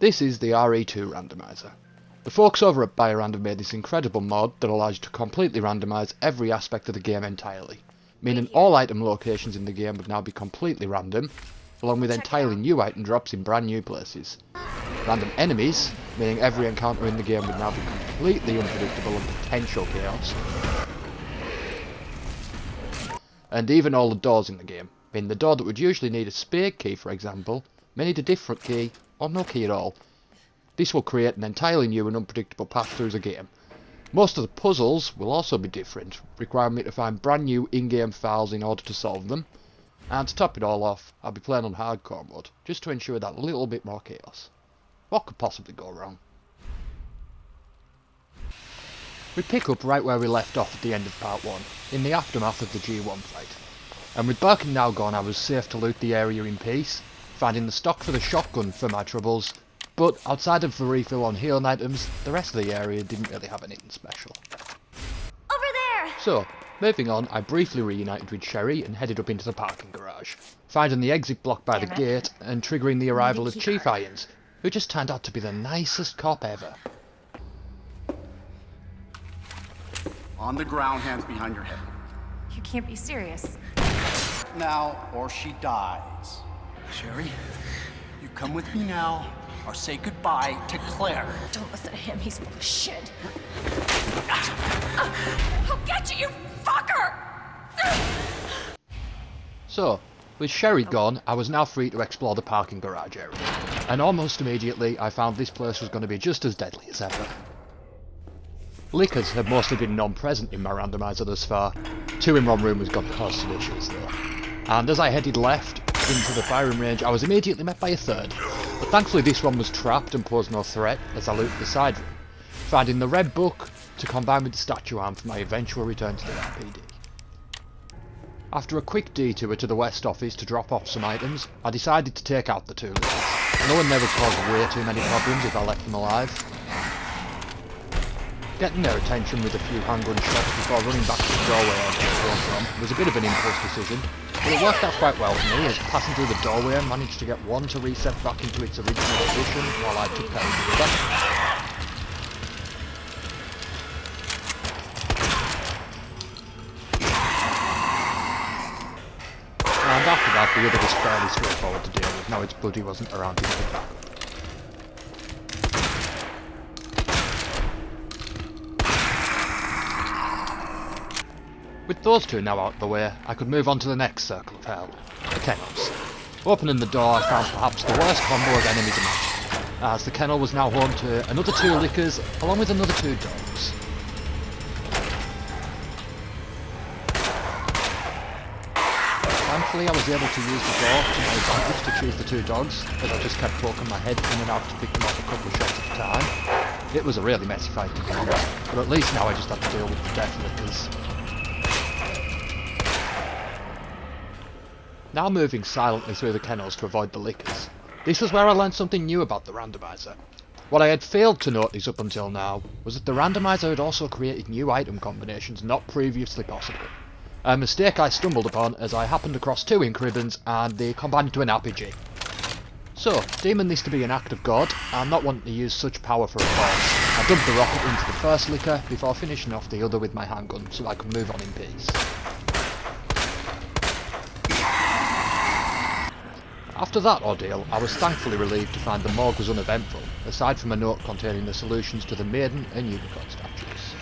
This is the RE2 randomizer. The folks over at Biorand have made this incredible mod that allows you to completely randomise every aspect of the game entirely, meaning all item locations in the game would now be completely random, along with entirely new item drops in brand new places. Random enemies, meaning every encounter in the game would now be completely unpredictable and potential chaos. And even all the doors in the game, meaning the door that would usually need a spade key for example, may need a different key, or no key at all. This will create an entirely new and unpredictable path through the game. Most of the puzzles will also be different, requiring me to find brand new in-game files in order to solve them. And to top it all off, I'll be playing on hardcore mode, just to ensure that little bit more chaos. What could possibly go wrong? We pick up right where we left off at the end of part 1, in the aftermath of the G1 fight. And with Birkin now gone, I was safe to loot the area in peace, finding the stock for the shotgun for my troubles, but outside of the refill on healing items, the rest of the area didn't really have anything special. Over there! So, moving on, I briefly reunited with Sherry and headed up into the parking garage, finding the exit blocked by the gate and triggering the arrival of Chief Irons, who just turned out to be the nicest cop ever. On the ground, hands behind your head. You can't be serious. Now, or she dies. Sherry, you come with me now, or say goodbye to Claire. Don't listen to him, he's full of shit. I'll get you, you fucker! So, with Sherry gone, I was now free to explore the parking garage area, and almost immediately I found this place was going to be just as deadly as ever. Lickers had mostly been non-present in my randomizer thus far. 2 in one room was going to cause some issues though. And as I headed left into the firing range, I was immediately met by a third. But thankfully this one was trapped and posed no threat as I looted the side room, finding the red book to combine with the statue arm for my eventual return to the RPD. After a quick detour to the West office to drop off some items, I decided to take out the 2 leaders. No one never caused way too many problems if I left them alive. Getting their attention with a few handgun shots before running back to the doorway I came from was a bit of an impulse decision, but it worked out quite well for me as passing through the doorway I managed to get one to reset back into its original position while I took care of the other. And after that the other was fairly straightforward to deal with, now its buddy wasn't around to pick back up. With those 2 now out of the way, I could move on to the next circle of hell, the kennels. Opening the door, I found perhaps the worst combo of enemies imaginable, as the kennel was now home to another 2 lickers, along with another 2 dogs. Thankfully I was able to use the door to my advantage to choose the 2 dogs, as I just kept poking my head in and out to pick them off a couple of shots at a time. It was a really messy fight to be honest, but at least now I just have to deal with the death lickers. Now moving silently through the kennels to avoid the lickers. This was where I learned something new about the randomizer. What I had failed to notice up until now was that the randomizer had also created new item combinations not previously possible. A mistake I stumbled upon as I happened across 2 ink ribbons and they combined into an RPG. So, deeming this to be an act of God, and not wanting to use such power for a cause, I dumped the rocket into the first licker before finishing off the other with my handgun so I could move on in peace. After that ordeal, I was thankfully relieved to find the morgue was uneventful, aside from a note containing the solutions to the maiden and unicorn statues.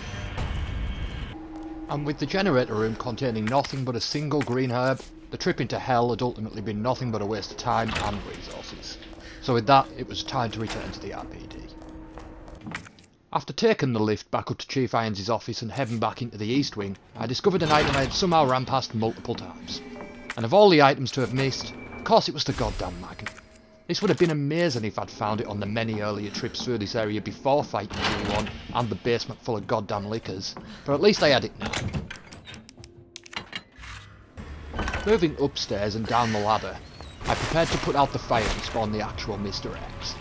And with the generator room containing nothing but a single green herb, the trip into hell had ultimately been nothing but a waste of time and resources. So with that, it was time to return to the RPD. After taking the lift back up to Chief Irons' office and heading back into the East Wing, I discovered an item I had somehow ran past multiple times. And of all the items to have missed, of course it was the goddamn magnet. This would have been amazing if I'd found it on the many earlier trips through this area before fighting G1 and the basement full of goddamn lickers, but at least I had it now. Moving upstairs and down the ladder, I prepared to put out the fire and spawn the actual Mr. X.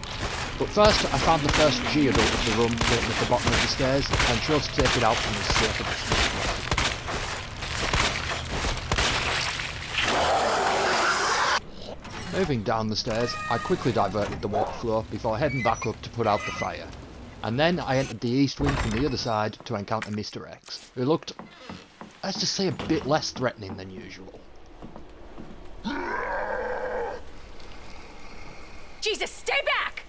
But first I found the first G adult of the room waiting at the bottom of the stairs and chose to take it out from as safe a distance as possible. Moving down the stairs, I quickly diverted the water flow before heading back up to put out the fire. And then I entered the east wing from the other side to encounter Mr. X, who looked, let's just say, a bit less threatening than usual. Jesus, stay back!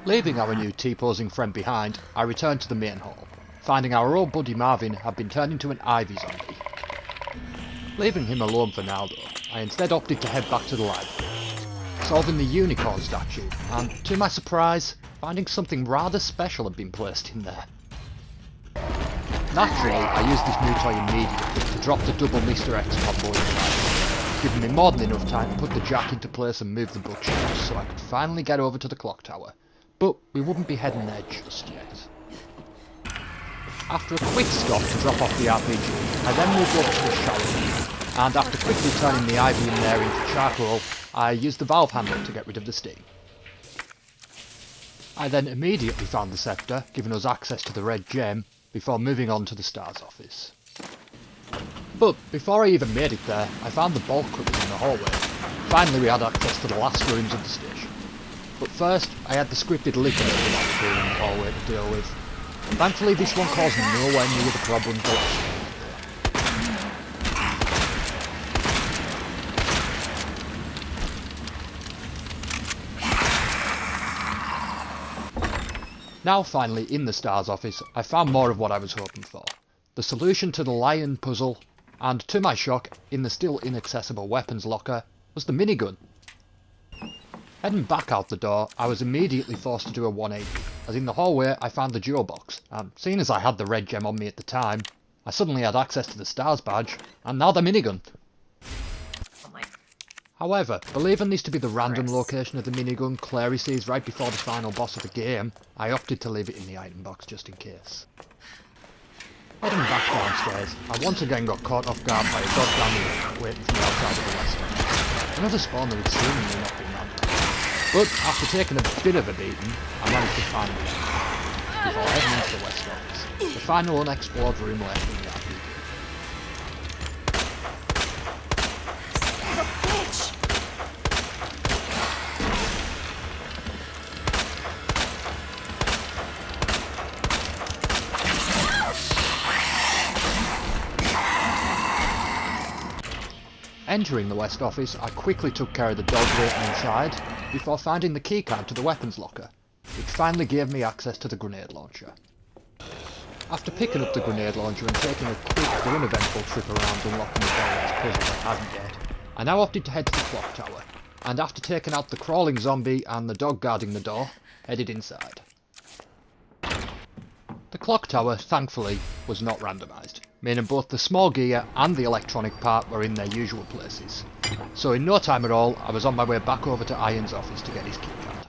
Leaving our new T-posing friend behind, I returned to the main hall, finding our old buddy Marvin had been turned into an ivy zombie. Leaving him alone for now though, I instead opted to head back to the library, solving the unicorn statue, and to my surprise, finding something rather special had been placed in there. Naturally, I used this new toy immediately to drop the double Mr. X combo in the library, giving me more than enough time to put the jack into place and move the bookshelves so I could finally get over to the clock tower. But we wouldn't be heading there just yet. After a quick stop to drop off the RPG, I then moved over to the shower, and after quickly turning the ivy in there into charcoal, I used the valve handle to get rid of the steam. I then immediately found the scepter, giving us access to the red gem, before moving on to the STARS office. But before I even made it there, I found the bolt cutters in the hallway. Finally we had access to the last rooms of the station. But first, I had the scripted liquor in the hallway to deal with. Thankfully this one caused nowhere near the problems the last one. Now finally in the STARS office, I found more of what I was hoping for. The solution to the lion puzzle, and to my shock, in the still inaccessible weapons locker, was the minigun. Heading back out the door, I was immediately forced to do a 180, as in the hallway I found the duo box, and seeing as I had the red gem on me at the time, I suddenly had access to the STARS badge, and now the minigun. Oh my... However, believing this to be the random location of the minigun Clary sees right before the final boss of the game, I opted to leave it in the item box just in case. Heading back downstairs, I once again got caught off guard by a goddamn waiting for me outside of the west end. Another spawner had seemingly not been random. But after taking a bit of a beating, I managed to find it before heading into the west office, the final unexplored room left in the RPG. Son of a bitch! Entering the west office, I quickly took care of the dog waiting inside, before finding the keycard to the weapons locker, which finally gave me access to the grenade launcher. After picking up the grenade launcher and taking a quick but uneventful trip around unlocking the various puzzles I hadn't yet, I now opted to head to the clock tower, and after taking out the crawling zombie and the dog guarding the door, headed inside. The clock tower, thankfully, was not randomised, meaning both the small gear and the electronic part were in their usual places. So in no time at all, I was on my way back over to Iron's office to get his keycard.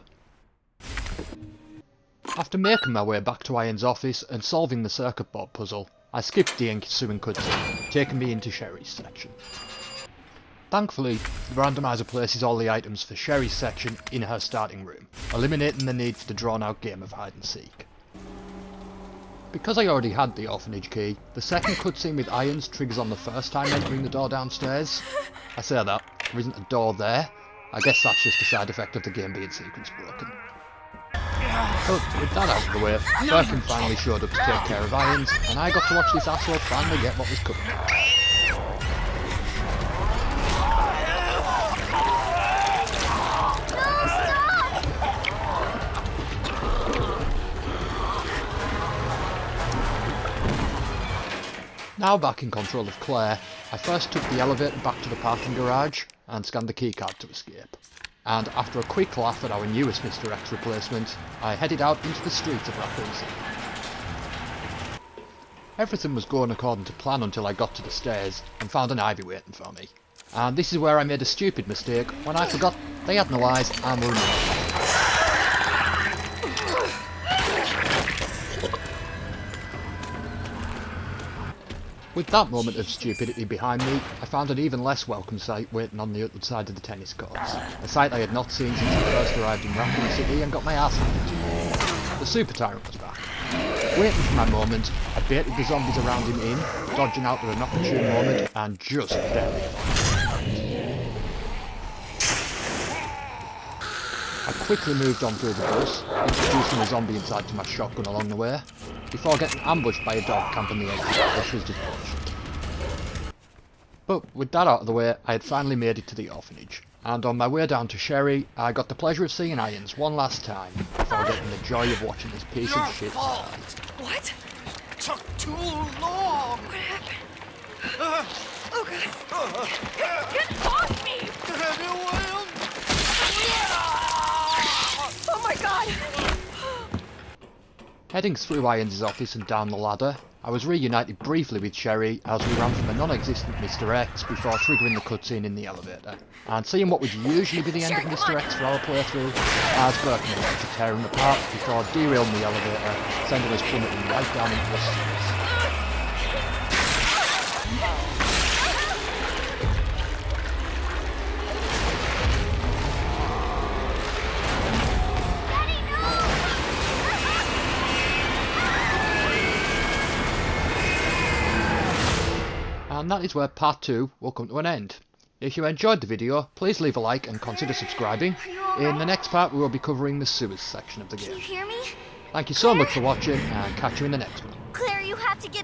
After making my way back to Iron's office and solving the circuit board puzzle, I skipped the ensuing cutscene, taking me into Sherry's section. Thankfully, the randomizer places all the items for Sherry's section in her starting room, eliminating the need for the drawn-out game of hide and seek. Because I already had the orphanage key, the second cutscene with Irons triggers on the first time entering the door downstairs. I say that, there isn't a door there. I guess that's just a side effect of the game being sequence broken. But with that out of the way, Birkin finally showed up to take care of Irons, and I got to watch this asshole finally get what was coming. Now back in control of Claire, I first took the elevator back to the parking garage and scanned the keycard to escape. And after a quick laugh at our newest Mr. X replacement, I headed out into the streets of Raccoon City. Everything was going according to plan until I got to the stairs and found an ivy waiting for me. And this is where I made a stupid mistake when I forgot they had no eyes and were running. With that moment of stupidity behind me, I found an even less welcome sight waiting on the other side of the tennis courts. A sight I had not seen since I first arrived in Raccoon City and got my ass handed to me. The Super Tyrant was back. Waiting for my moment, I baited the zombies around him in, dodging out at an opportune moment, and just barely avoided. I quickly moved on through the bus, introducing a zombie inside to my shotgun along the way, before getting ambushed by a dog camping the exit, which was disfortunate. But with that out of the way, I had finally made it to the orphanage, and on my way down to Sherry, I got the pleasure of seeing Irons one last time, before getting the joy of watching this piece of shit die. What? Took too long. What happened? Oh god. Get off me! Oh my god! Heading through Irons' office and down the ladder, I was reunited briefly with Sherry as we ran from a non-existent Mr. X before triggering the cutscene in the elevator. And seeing what would usually be the end of Mr. X for our playthrough, I was working away to tear him apart before derailing the elevator, sending us plummeting right down into the stairs. And that is where part 2 will come to an end. If you enjoyed the video, please leave a like and consider subscribing. In the next part we will be covering the sewers section of the game. Can you hear me? Thank you so much for watching and catch you in the next one. Claire, you have to get